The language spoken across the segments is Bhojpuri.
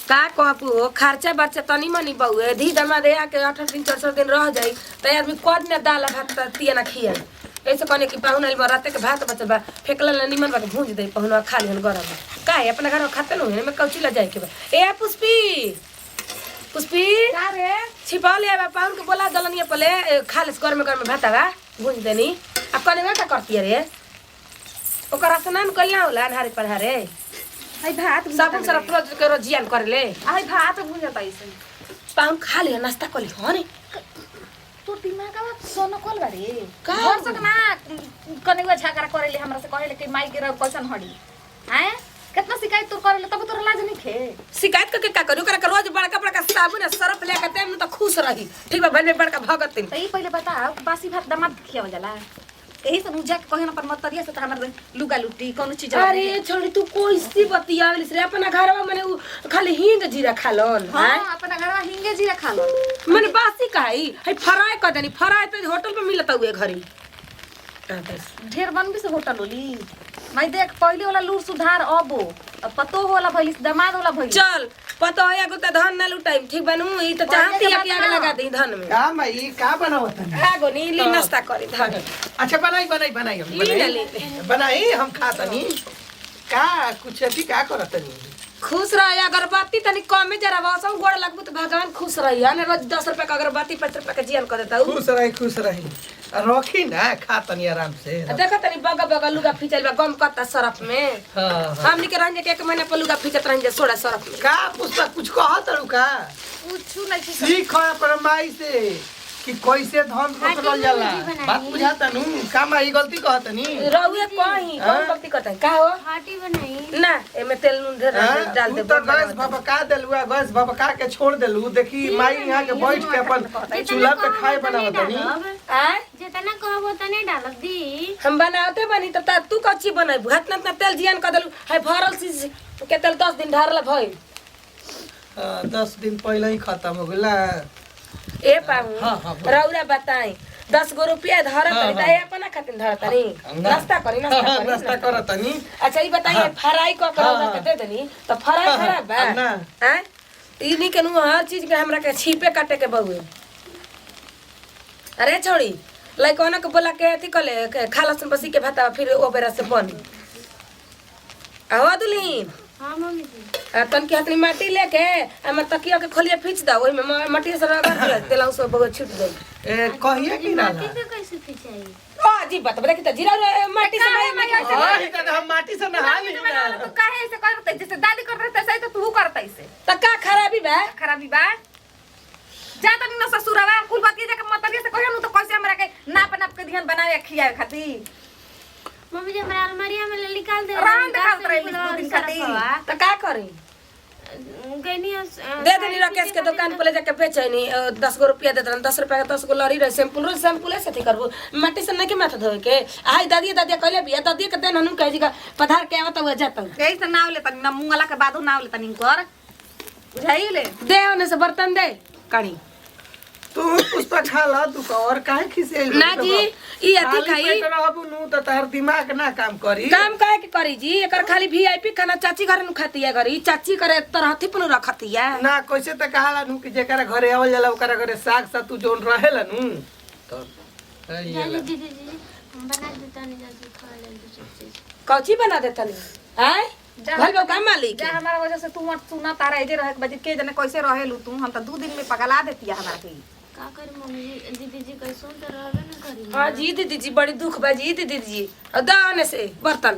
का कहबू खर्चा बर्चा तनी मनी बहुए धी दमा दे आके 18 दिन 14 दिन रह जाई त आदमी कद ने दाल भात तिया ना खिया ऐसे कहने कि पाहुन आइल राते के भात बचल बा फेकला ना निमन बा के भूंज दे पाहुन खा लिहन गरम का है अपना घर में खाते न में कौची ला जाए के बा ए पुष्पी पुष्पी का रे छिपा ले बा पाहुन के बोला दलनिया पले खा ले गरम भात बा भूंज देनी अब कहने का करती रे ओकर स्नान कइला होला अन्हारे पढ़ारे आई भात साबुन सरफ रोज के रोज जियान कर ले आई भात भुंजता ऐसे पाहुन खा ले नाश्ता कर ले हने तो दिमाग में सोनो कोल बारे का? घर से ना कनेवा झगड़ा करेले हमरा से कहेले कि माई गिरव कैसन हड़ी हैं कितना शिकायत तू करेले तब तोरा लाज नहीं खे शिकायत करके का करू ओकरा के रोज बड़का बड़का साबुन और सरफ लेके देम न त खुश रही ठीक बा भले बड़का भगत तो ई पहले बता बासी भात दमाद खियाव जाला यही सब उजा के कहना पर मत तरिया से त हमर लुगा लुटी कोनो चीज अरे छोड़ी तू कोई सी बतियावलिस रे अपना घरवा मने उ खाली हींग जीरा खालन हां अपना घरवा हिंगे जीरा खा लो मने बासी काई है फ्राई कर देनी फ्राई तो होटल पे मिलता हुए घरी ढेर बन भी से होटल होली मैं देख पहले वाला लूर सुधार अबो अब पतो होला भइलिस दमाद होला भइलिस चल पता है एगो त धान ना लुटाई ठीक बनू ई त चाहती है कि आग लगा दे धान में का माई का बनावत है आगो नी ली नाश्ता करे धान अच्छा बनाई हम ली ना ली बनाई हम खातनी का कुछ अथी का करतनी खुश रह अगरबत्ती तनी कमे जरा वासम गोड़ लगबू तो भगवान खुश रही है ना रोज 10 रुपया का अगरबत्ती 5 रुपया का जियान कर देता खुश रही रखी ना खातनी आराम से देखो तनी बगा बगा लुगा फिचल बा गम कत्ता सरफ में हां हमनी के रहने के एक महीना पर लुगा फिचत रहन जे सोडा सरफ में का पुस्तक कुछ कहत रहू का कुछ नहीं सीख पर माई से कि कैसे धन पकड़ल जाला बात बुझाता नु का माई गलती कहतनी रहुए कहीं कौन गलती करता है का हो हाटी बनाई ना एमे तेल नून ढेर डाल दे तो गैस भभका देलुआ गैस भभका के छोड़ देलु देखी माई यहां के बैठ के अपन चूल्हा पे खाए बनावतनी आ जितना कहबो तने डालब दी हम बनाते बनी त तू कच्ची बनाई भात ना तेल जियान कर देलु है भरल चीज के तेल 10 दिन ढारला भई 10 दिन पहले ही खत्म हो गेला ए पाऊ रौरा बताई 10 गो रुपया धरत तनी त ए अपना खातिर धरत तनी नाश्ता करी नाश्ता करतनी अच्छा ई बताइए फ्राई क के रौरा के दे देनी त फ्राई खराब बा ना हैं इनी के नु हर चीज के हमरा के छीपे काटे के बहुए अरे छोड़ी लइकना के बोला के अथी कले खालसन बसी के भाता फिर ओ बेरा से बनी आवा दुलीन हां मम्मी जी तन के हाथनी माटी लेके हमर तकिया के खोलिया खींच दा ओइ में माटी से रगड़ दिया तेलाउ से बगल छूट जाई ए कहिए कि ना माटी से कैसे पिचाई ओ जी बात बता कि त जीरा माटी से हां त हम माटी से नहा ली ना तो काहे ऐसे करत जैसे दादी कर रहे थे तो तू करत ऐसे त का खराबी बा खराबी बा जा तनी न ससुरवा कुल बात ये के मत से कहनु तो कैसे हमरा के नाप नाप के ध्यान बनावे खियावे खातिर मम्मी जी हमरा अलमारिया में ले निकाल दे रान दिखात रही 2 दिन खातिर त का करी गनी दे देनी राकेश के दुकान पे ले जाके बेचैनी 10 गो रुपया दे देन 10 रुपया का 10 गो लरी रहे शैम्पू रोज शैम्पू से थी करबू माटी से नहीं के माथा धोए के आई दादी कहले बिया दादी के देन हनु कह जी का पधार के आवत हुआ जाता यही से नाव ले तनी न मुंगला के बादो नाव ले तनी कर बुझाइले दे ओने से बर्तन दे कणी तू पुष्पा खा ला तू और काहे खिसे ना जी ई अथी खाई रहबू नु त तार दिमाग ना काम करी काम काहे के करी जी एकर खाली वीआईपी खाना चाची घर नु खाती है घरी चाची करे तरहथी पनु रखती है ना कैसे त कहाला नु कि जेकरा घरे आवल जाला ओकरा घरे साग सतु जोन रहेला नु तो जल्दी दीदी जी हम बना देता नहीं जल्दी खा ले सब चीज कौची बना देता नहीं हैं भाई बाबू का मालिक जा हमारा वजह से तू मत सुना तारा एजे रहे के बजे के जने कैसे रहेलू तू हम त 2 दिन में पगला देती है हमरा के का कर मम्मी जी दीदी जी कैसे तो रहबे न करी हां जी दीदी जी बड़ी दुख बा जी दीदी जी दाने से बर्तन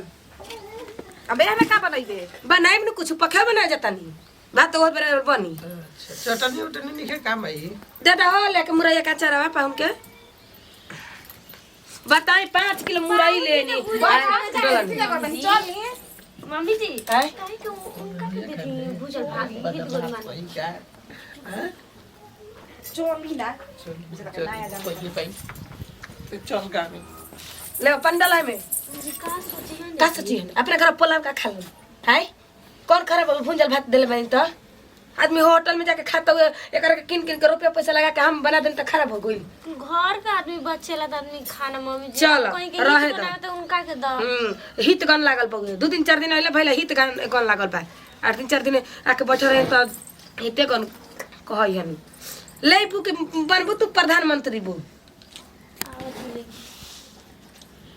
अबे हमें का बनाइबे बनाइब न कुछ पखा बना जाता नहीं भात तो बराबर बनी अच्छा चटनी उटनी निके काम आई दादा हो लेके मुरैया का चरावा पाऊं के बताई 5 किलो मुरई लेनी चल मम्मी जी हैं काहे के उनका के देती भूजल भात हित गोली मान क्या चोली ना चल गामी ले पंडल में जी का सोची है का सोची है अपने घर पोलाव का खा लो है कौन खराब भूंजल भात देले बनी तो आदमी होटल में जाके खाता हुए एकरा के किन के रुपया पैसा लगा के हम बना देन त खराब हो गइल घर का आदमी बच्चेला त आदमी खाना मम्मी जी चल, कहीं के रहे हित बनावे त उनका के द हित गन लागल पगे 2 दिन 4 दिन अहिले भइला हित गन लागल बा 8 दिन 4 दिन आके बैठल रहे तो हेते कन कहई हन ले पु के बनबू तू प्रधानमंत्री बू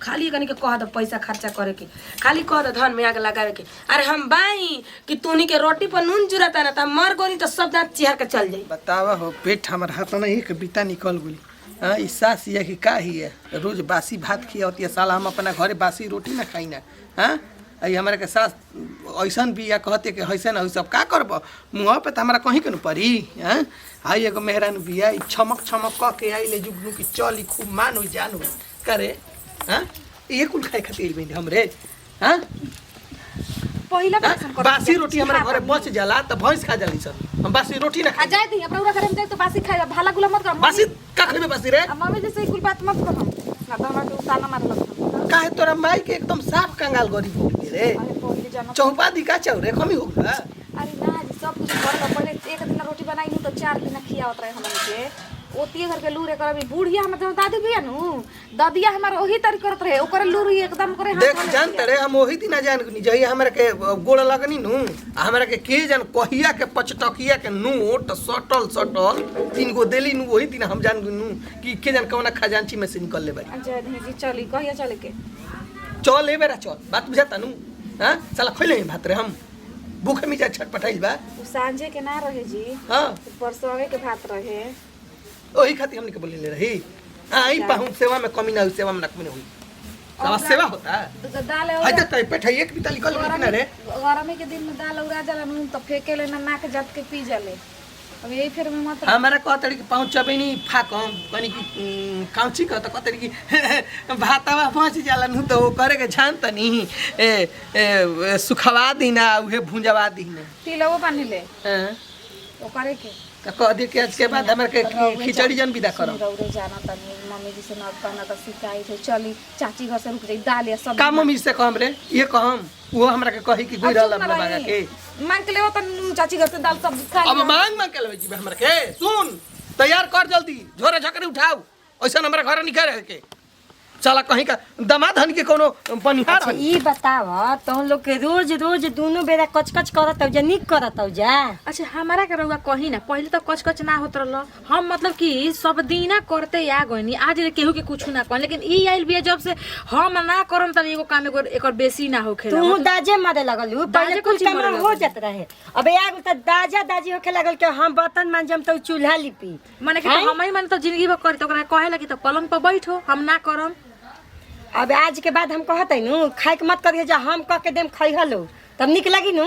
खाली कनी के कह द पैसा खर्चा करे के खाली कह द धन में आग लगावे के अरे हम बाई कि तूनी के रोटी पर नून जुरता ना त मर गोनी तो सब दांत चिहर के चल जाई बतावा हो पेट हमर हाथ में एक बीता निकल गई हाँ ई सास ये कि का ही है रोज बासी भात खियाती है साला हम अपना घरे बासी रोटी ना खाई ना हाँ आई हमारे के सास ऐसा बिया कहते कि ऐसा ना सब का करब मुँह पे तो हमारा कहीं के न पड़ी हाँ आई एगो मेहरान बिया छमक छमक कह के आई ले जुगनू की चली खूब मान हो जान हो करे हाँ ये कुल खाए खातिर बन हमरे हाँ पहिला बासी रोटी हमारे घरे बच जाला तो भैंस खा जाली सर हम बासी रोटी ना आ जाए दी अपना घर में जाए तो बासी खाए भाला गुला मत कर बासी का खाबे बासी रे मम्मी जैसे कुल बात मत कर हम ना तो हमरा के ताना मार लग काहे तोरा माई के एकदम साफ कंगाल गरीब हो गई रे अरे पहिले जाना चौपादी का चौरे कमी होगा अरे ना जी सब कुछ घर का पहले एक दिन रोटी बनाई हूं तो 4 दिन खियावत रहे हमन के ओती घर के लूरे करबी बुढ़िया हमर जो दादी बिया नु दादिया हमर ओही तरी करत रहे ओकर लूरी एकदम करे देख जानते रे हम ओही दिन जान गनी जही हमरा के गोड़ लगनी नु हमरा के जान कहिया के पचटकिया के नोट सटल 3 गो देली नु ओही दिन हम जान गनु कि के जान कौना खजांची में से निकल ले बाई अच्छा जी चली कहिया चले के चल ए बेरा चल बात बुझाता नु हां साला खइले भात रे हम भूख में जा छटपटाइल बा उ सांझे के ना रहे जी हां परसों के भात रहे ओही खातिर हमने के बोले ले रही आई पाहु सेवा में कमी ना हुई सेवा में ना कमी हुई सब सेवा होता तो दाल है तो तय पेट एक बिता निकल ना रे गरमी के दिन में दाल उड़ा जाला नु तो फेंके ले ना नाक जात के पी जाले अब यही फिर में मत हमारा कहतड़ी कि पाँच चबेनी फाकम कनी की काउची कहत कहतड़ी कि भातवा पहुंच जाला नु तो करे के झान तनी सुखवा दीना उहे भुंजवा दीना तिलवो पानी ले हां ओ करे के का कह दे के आज के बाद हमरा के खिचड़ी जन विदा करम रौरे जाना तनी मम्मी जी से न कहना त सिकाई थे चली चाची घर से रुक जाई दाल या सब का मम्मी से कहम रे ये कहम वो हमरा के कही कि गुई रहल अपना मांगा के मांग के लेवा त चाची घर से दाल सब खा अब मांग मांग के लेवे जी हमरा के सुन तैयार कर जल्दी झोरे झकरे उठाओ ऐसा हमरा घर निकल रहे के चला कहीं का दामाद हन के कोनो बनिहार अच्छा ई बताव तो हम लोग के रोज रोज दोनों बेरा कचकच करत हो जा निक करत हो जा अच्छा हमारा के रउआ कही ना पहले तो कच कच ना होत रहल हम मतलब कि सब दीना करते आ गइनी आज केहू के कुछ ना कहन लेकिन ई आइल बिया जब से हम ना करम त एगो काम एकर बेसी ना होखे तू दाजे मारे लगलू पहले कुछ काम हो जात रहे अब आग त दाजा दाजी होखे लगल के हम बर्तन मांजम तो चूल्हा लिपी माने कि हमई मन तो जिंदगी भर करी तो ओकरा कहे लगी तो पलंग पर बैठो हम ना करम अब आज के बाद हम कहते नु खाए के मत करिए जा हम कह के देम खई हलो तब निक लगी नु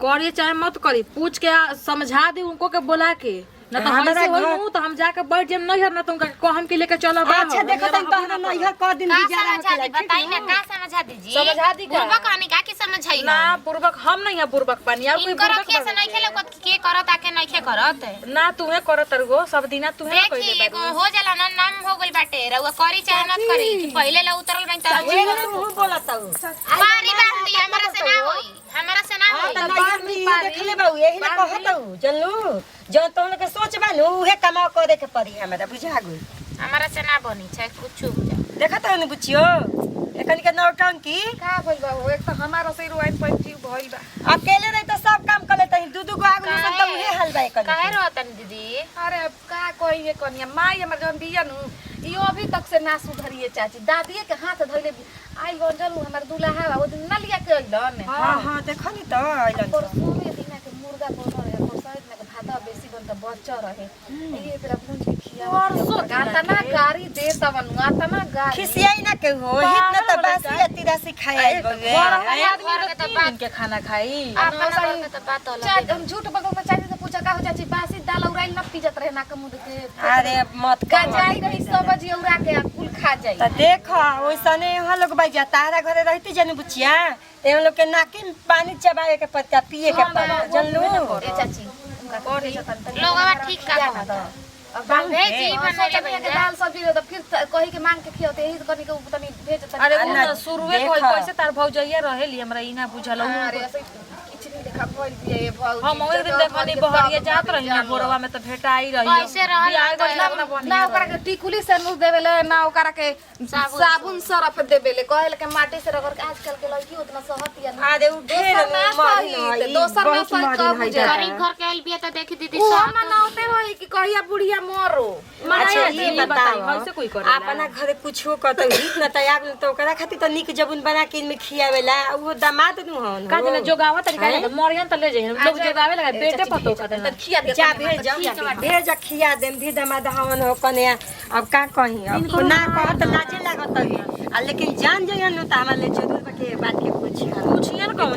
करिए चाहे मत करी पूछ के समझा दे उनको के बोला के ना तो हमरा होई तो हम जाके बैठ जेम नहीं हर ना तुमका कहम के लेके चलो बा अच्छा देखो तुम तो हम नहीं हर क दिन भी जा रहा बताई ना का समझा दीजिए समझा दी का पूर्वक कहानी का की समझाई ना पूर्वक हम नहीं है पूर्वक पानी और कोई इनकर के से नहीं खेले के करत आके नहीं खे करत ना तुम्हे करत तरगो सब दिना तुम्हे देखी एगो हो जाला ना नाम हो गइल बाटे रउआ करी चाहे न करी कि पहिले ला उतरल बन त तू बोलत हो पानी बांधी हमरा से ना होई हमरा से ना होई त नहीं देख ले बाऊ यही ना कहत हो जनलू जो तुम के सोच बानू उहे कमा करे के पड़ी हमरा बुझा गई हमरा से ना बनी चाहे कुछ हो जा देखत हो न बुचियो एकन के नौटंकी का भइल बा एक तो हमारा से रुआइन पैंती भइल बा अकेले रही तो सब काम कर लेते दू दू गो आगू सब तो उहे हल बा एकन काहे रहतन दीदी अरे का कोई ये कनिया माई हमर जन बिया नु इयो अभी तक से ना सुधरिए चाची दादिए के हाथ धइले आई गंजल हमर दुल्हा ओ दिन न लिया के अइलन हां हां देखनी तो आइलन परसों में दिन के मुर्गा बनल रहे परसों में के भाता बेसी बन त बच्चा रहे ये तेरा पूंछ के खिया परसों गातना गारी दे तवन गातना गारी खिसियाई ना के हो हित न त बासी तिरासी खाए बगे आदमी के त बात के खाना खाई के त बात अलग हम झूठ बोल के चाची से पूछा का हो चाची बासी दाल उड़ाइल न पीजत रहे ना कमुद के अरे मत का जाई रही सब्जी उड़ा के कुल खा जाई त देख ओइसने हम लोग बाई जा तारा घरे रहती जनु बुचिया ते हम लोग के नाकी में पानी चबावे के पत्ता पिए के पड़ जनलू ए चाची उनका करे जतन लोगवा ठीक का कहत अब भेजी बनले के दाल सब्जी दे तो फिर कही के मांग के खियोते यही कनी के तनी भेज तनी अरे शुरुए कोई कैसे तार भौजइया रहेली हमरा ई ना बुझल अरे खिचड़ी हम एक दिन देखनी बहरिया जात रही ना बोरवा में तो भेटाई रही कैसे रहल बियाह गइला अपना ना बनिया ओकरा के टिकुली से नु देवेले ना ओकरा के साबुन सरफ देवेले कहले के माटी से रगड़ के आजकल के लड़की उतना सहत या ना आ दे उ ढेर दोसर ना सही कब गरीब घर के आइल बिया त देखी दीदी उ सब हम नौते होई कि कहिया बुढ़िया मरो अच्छा ये ये बताई बताओ कैसे कोई करेला अपना घरे कुछो करते न तैयार तो ओकरा खातिर तो निक जबुन बना के में खियावेला वो दामाद नु हन का जना जोगावा तरीका है मरियन त ले जाई लोग जोगावे लगा बेटे पतो का त खिया दे जा भेज खिया देम भी दामाद हवन हो कने अब का कही अब ना कह त लाजे लागत है आ लेकिन जान जइयन न त हमरा ले जरूर के बात के पूछियन कौन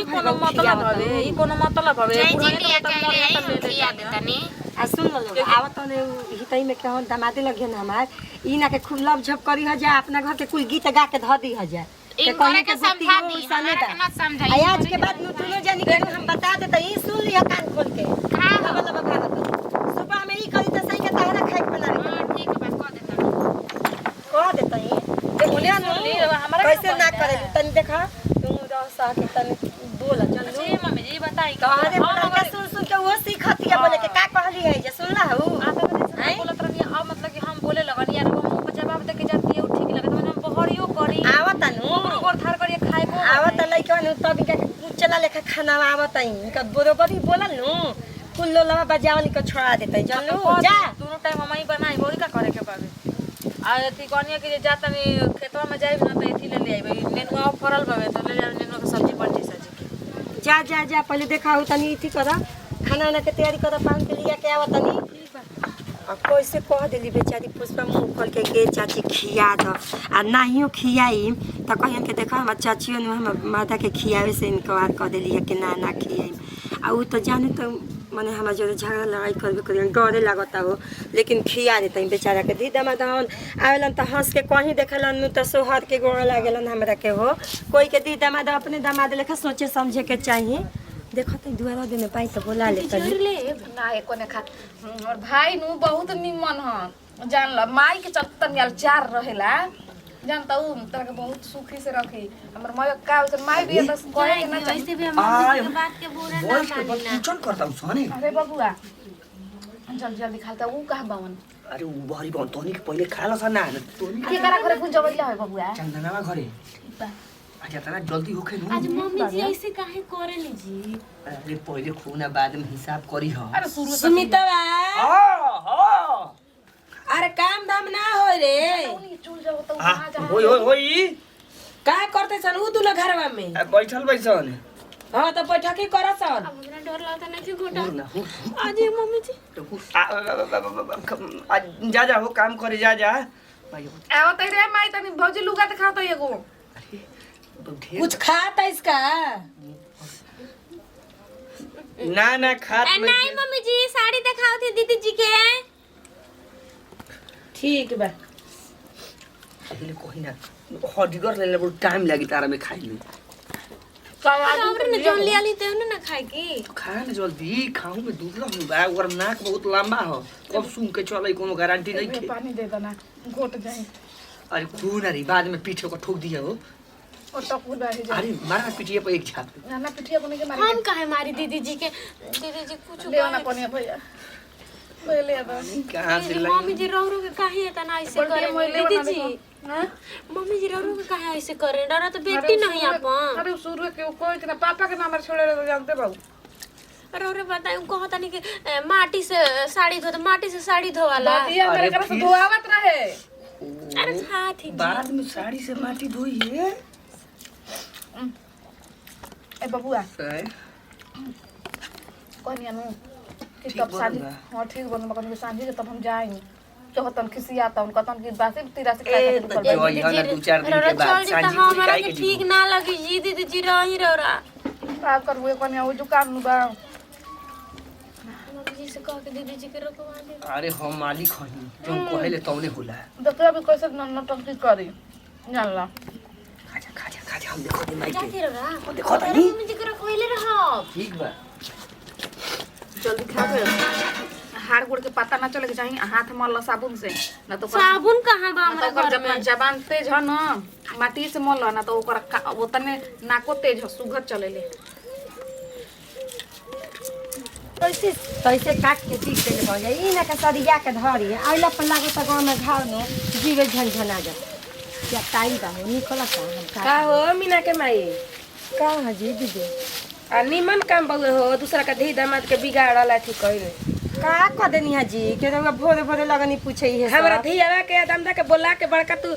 ई कोनो मतलब हवे ई कोनो मतलब हवे जय जी लिया के ले खिया दे तनी आ सुन लो आवत ने हितई में कहन दामादे लगे न हमार ई ना के खूब लव झप करी ह जा अपना घर के कुल गीत गा के ध दी ह जा इन करे के समझा दी हमरा के ना समझाई आज के बाद नु तुनो जानी के हम बता दे त ई सुन लिया कान खोल के का मतलब भागत सुबह में ई करी त सही के तारा खाए के बना रे ठीक बा कह कह देता देता ई ते बोलिया नु कैसे ना करे तनी देखा तू रह सा के तनी बोल चल जी मम्मी जी बताई कह दे बोल के सुन के वो सीखती है बोले के का कहली है जे सुनला हूं बोलत रहनी अब मतलब कि हम बोले लगनी यार वो मुंह पे जवाब दे के जाती है ठीक लगत मैंने बहरियो करी आवत नु गोर थार करिए खाए को आवत लइका नु तब के चला लेखा खाना आवत है इनका बरोबर ही बोलन नु कुल लोला बजावल के छोड़ा देते चल जा दोनों टाइम हम ही बनाई बोरी का करे के बाबे आ थी कनिया के जाता नहीं खेतवा में जाई ना त एथी ले आइबे नेनुआ फरल बाबे तो ले जाए नेनुआ के सब्जी बनती सजी जा जा जा पहले देखा हो तनी इथी कर खाना ना के तैयारी कर पान के लिया के आवत तनी अब कैसे कह देली बेचारी पुष्पा मुंह खोल के चाची खिया दो आ नाहियो खियाई त कहियन के देखा हम चाचियो ने हम माता के खियावे से इनकार कर देली है कि ना ना खियाई आ उ तो जाने तो माने हमरा जो झगड़ा लड़ाई करबे करियन डरे लागता हो लेकिन खिया देते बेचारा के दी दामाद आवेलन त हंस के कहीं देखलन नु त सोहर के गोड़ लागेलन हमरा के हो कोई के दी दामाद अपने दामाद लेखा सोचे समझे के चाहिए देखो त दुआरा देने पाई त बोला ले तनी ले ना एको ने खा और भाई नु बहुत निमन ह जान ल माई के चलते तनी यार चार रहेला जानता हूँ तरह के बहुत सुखी से रखी हमर माई का उसे माई भी बस कहे के ना चाहिए भी हम के बात के बुरा ना मानी ना पूछन करता हूं सोने अरे बबुआ जल्दी जल्दी खालता ऊ कहां बावन अरे उ बहरी बन तोनी के पहिले खाला सा ना तोनी के करा करे गुंज जवैला है बबुआ चंदनावा घरे अच्छा तना जल्दी होखे नु आज मम्मी जी ऐसे काहे करेली जी अरे पहिले खूना बाद में हिसाब करी ह अरे शुरू से सुमितवा हां अरे काम धाम ना हो रे चूल जाओ तो हां वहां जा होई का करते सन उ दुनो घरवा में बैठल बैसन हां तो बैठकी करसन हमरा डर लागता नहीं कि गोटा ना आज मम्मी जी जा जा हो काम करे जा जा भाई आओ त रे माई तनी भौजी लुगा दिखाओ तो एगो कुछ खाता इसका ना ना खात में नहीं मम्मी जी साड़ी दिखाओ थी दीदी जी के ठीक बा पहिले कोही ना हडिगर ले ले टाइम लागि तारा में खाइ ले हमरा ने जोन लिया ली ते ना खाए की खा न जल्दी खाऊ में दूध लहु बा और नाक बहुत लंबा हो कब सूंघ के चले कोनो गारंटी नहीं खे पानी दे देना घोट जाए अरे खून अरे बाद में पीछे को ठोक दिया हो और टपूर बैठ जाए अरे मारा पीटिए पे एक छाप ना पिटिया को नहीं के मारे हम काहे मारी दीदी जी के दीदी जी कुछ देव ना पनिया भैया पहले अब कहां से लगी मम्मी जी रो के काहे इतना ऐसे करे दीदी जी हां मम्मी जी रो के काहे ऐसे करे डरा तो बेटी नहीं अपन अरे शुरू के कोई इतना पापा के नाम छोड़े तो जानते बाबू रो बताई कहता नहीं कि माटी से साड़ी धो माटी से साड़ी धोवाला बातिया मेरे घर से धोआवत रहे अरे हाथ ही बाद में साड़ी से माटी धोई है ए बबुआ कोनिया नु कि तब शादी हां ठीक बनबा कोनी शादी के तब हम जाएंगे तो हतन खिसियाता उनका तन की बात तीरा से खाए के जो यहाँ दो चार दिन के बाद सांझी पूरी हमारा खाई के के ठीक ना लगी जी दीदी जी रही रहा का करबो कोनिया वो दुकान नु बा मम्मी जी से कह के दीदी जी के रखवा दे अरे हम मालिक हई जो कहले तौने होला देखो अभी कैसे नौटंकी करी जानला खाजा हम देखो दे माई जाती रहा देखो तनी मम्मी जी के रखवाइले रहा ठीक बा जल्दी खा गए हाड़ गोड़ के पता ना चले के चाहिए हाथ मल साबुन से ना तो साबुन कहाँ बा ना तो हमारा ओकर घर में जबान तेज है ना माटी से मल ना तो ओकर ओतने नाको तेज है सुगर चलेले कैसे कैसे काट के बीच देले बन जाए ई ना के सरिया के धरी आइला पर लागो त गांव में घाव न जीवे झनझना जा क्या ताई बा निकला का हो मीना के माई का हजी दीदी आ निमन काम बउए हो दूसरा का धी दामाद के बिगाड़ल अथी कइले का क देनी हजी के रउआ भोरे भोरे लगनी पूछे है हमरा धियावा के दमदा के बोला के बड़का तू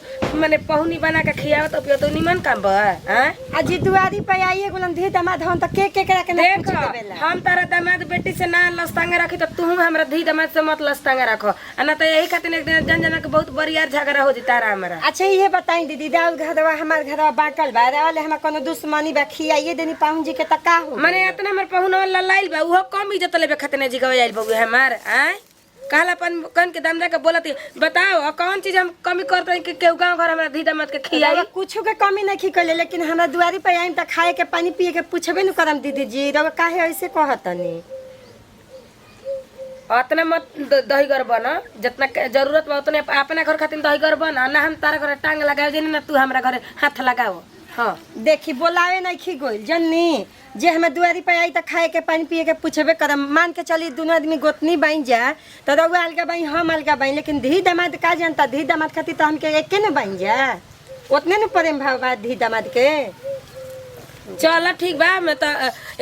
माने पहुनी बना के खियावत पियो तो निमन काम बा हैं अजी दुआरी पे आइए गुलन धी दामाद हम त के करा के ना देख पूछ देवेला हम तारा दामाद बेटी से ना लस्तांगा रखी तो तू हमरा धी दामाद से मत लस्तांगा रखो आ ना तो यही खातिर एक दिन जन जना के बहुत बरियार झगड़ा हो जी तारा हमरा अच्छा ये बताई दीदी दाऊद घरवा हमार घरवा बाटल बा वाले हम कोनो दुश्मनी बा खियाइए देनी पाहुन जी के त का हो माने इतना हमर पहुना ललाइल बा उहो कम इज्जत लेबे खातिर जी गवा आइल बउए हमार आय कहलापन कन के दमदा के बोलती बताओ कौन चीज हम कमी करते कि केहू गांव घर हमरा धी दामाद के खियाई कुछ के कमी नहीं खिकले लेकिन हमरा दुआरी पे आइम त खाए के पानी पिए के पूछबे न करम दीदी जी रवा काहे ऐसे कहतनी अतना मत दहीगर बना जितना जरूरत बा उतने अपना घर खातिर दहीगर बना ना हम तारा घर टांग लगाओ जे ना तू हमरा घर हाथ लगाओ हाँ देखी बोलावे नहीं खी गोल जन्नी जे हमें दुआरी पे आई त खाए के पानी पिए के पूछबे करम मान के चली दोनों आदमी गोतनी बाई जा तो रउआ अलगा बाई हम अलगा बाई लेकिन धी दामाद का जानता धी दामाद खातिर तो हमके एके न बाई जा उतने न प्रेम भाव बा धी दामाद के चल ठीक बा मैं तो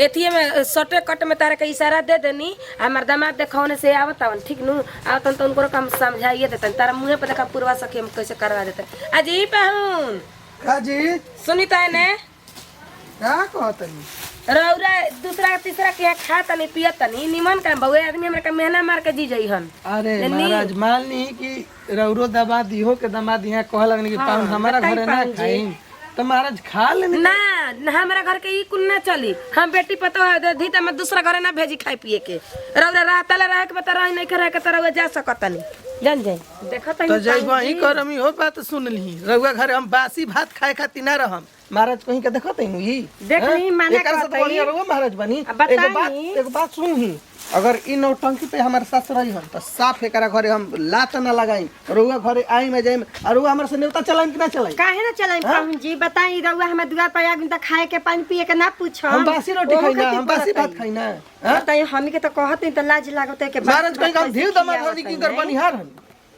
एथिए में सटे कट में तारा के इशारा दे देनी हमार दामाद देखौने से आवत आवन ठीक नु आवतन तो उनको काम समझाइए देतन तारा मुंह पे देखा पूर्वा सखी हम कैसे करवा देतन आज ई पाहुन का जी सुनीता ने का कहतनी रौरा दूसरा तीसरा के खा तनी पिया तनी निमन काम बउए आदमी हमरा के मेहना मार के जी जई हन अरे महाराज मान ली कि रौरो दामाद इहो के दामाद यहाँ कह लगनी कि पाहुन हमारा घरे ना खाई तो महाराज खा लेने ना हमारा घर के ई कुल ना चली हम बेटी पतो धी त मैं दूसरा घरे ना भेजी खाए पिए के रौरा रहतला रह के बता रही नहीं करे के तरह जा सकतनी जान जाई देखत तो जई वही करमी हो बात सुन ली रउआ घरे हम बासी भात खाए खातिर ना रहम महाराज कहीं के देखत हई ई देख ली माने एकर से तो बढ़िया रउआ महाराज बनी एगो बात सुन ही अगर इ नौटंकी पे हमारे सास रही हम तो साफ एकरा घरे हम लात ना लगाई रउआ घरे आई में जाई और रउआ हमर से नेवता चलाई कि ना चलाई काहे ना चलाई पाहुन जी बताई रउआ हमरा दुआर पे आगुन त खाए के पानी पिए के ना पूछ हम बासी रोटी खाई ना हम बासी भात खाई ना बताई हमी के तो कहत नहीं त लाज लागत है के महाराज कहीं हम धीर दमाद होनी की कर बनिहार हन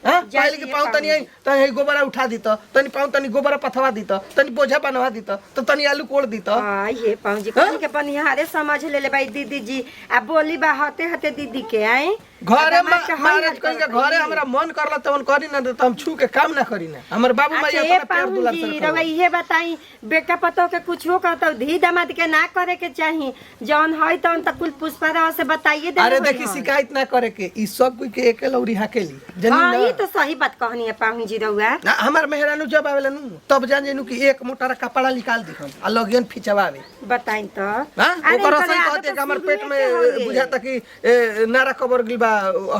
हां पहले के पाऊ तनी आई त हे गोबरा उठा दी त तनी पाऊ तनी गोबरा पथवा दी त तनी बोझा बनवा दी त तो तनी आलू कोड़ दी त हां ये पाऊ जी कहीं के बनिहारे समझ ले भाई दीदी जी आ बोली बा हते हते दीदी के आई घरे महाराज कहीं के घरे हमरा मन करला तवन करी ना त हम छू के काम ना करी ना हमर बाबू माई अपना प्यार दुलार से रवा ये बताई बेटा पतो के कुछो कहतो धी दामाद के ना करे के चाही जौन होय तौन त कुल पुष्पा से बताइए दे अरे देखी शिकायत ना करे के ई सब कोई के एके लौरी हाकेली जनी हां ना ई तो सही बात कहनी है पाहुन जी रउआ ना हमार मेहरानू जब आवेला नु तब जान जेनु कि एक मोटा कपड़ा निकाल दी हम आ लगियन फिचवावे बताई तो हां ओकर असई कहते कि हमर पेट में बुझाता कि नारा कबर गिल बा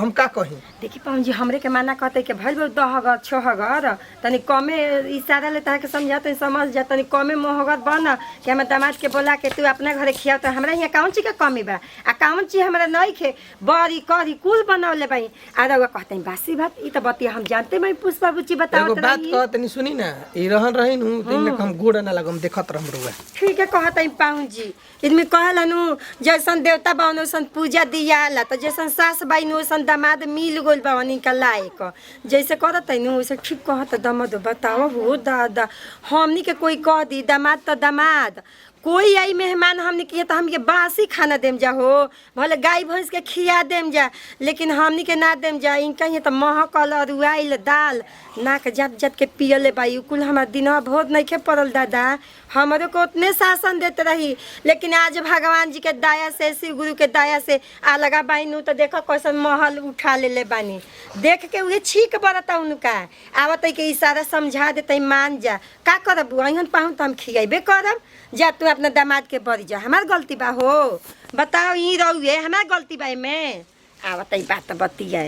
हम का कही देखी पाहुन जी हमरे के माना कहते कि भइल दहगर छोहगर तनी कमे इशारा ले ताके समझाते समझ जा तनी कमे मोहगर बन कि हम दामाद के बोला के तू अपना घरे खिया तो हमरा यहाँ कौन चीज के कमी बा आ कौन चीज हमरा नहीं खे बड़ी करी कुल बनौले भाई आ रउआ कहते बासी भात ई तो बतिया हम जानते मैं पुष्पा बुची बतावत एगो बात कहत नहीं सुनी ना ई रहन रही नु त इनके हम गोड़ ना लगम देखत रहम रुआ ठीक है कहत पाहुन जी इनमें कहला नु जैसन देवता बा वैसन पूजा दियाला तो जैसन सास बाई नु वैसन दामाद मिल गोल बा उनका लायक जैसे करत नु वैसे ठीक कहत दामाद बताओ हो दादा हमनी के कोई कह दी दामाद तो दामाद कोई आई मेहमान हमने किया तो हमके बासी खाना देम जा हो भले गाय भैंस के खिया देम जा लेकिन हमनी के ना देम जा इनका ये तो महकल रुआइल दाल ना के जात जात के पियले बाई कुल हमार दिनवा बहुत नहीं खे पड़ल दादा हमरो को उतने शासन देते रही लेकिन आज भगवान जी के दया से शिव गुरु के दया से आ लगा बाई नु तो देखो कैसन महल उठा ले बानी देख के उहे छीक बरता उनका आवत के इशारा समझा देते मान जा का करब अहन पाहुन तो हम खियाबे करब जा तू अपना दामाद के बरी जा हमार गलती बा हो बताओ ई रहुए हमार गलती बा में आवत बात बतिया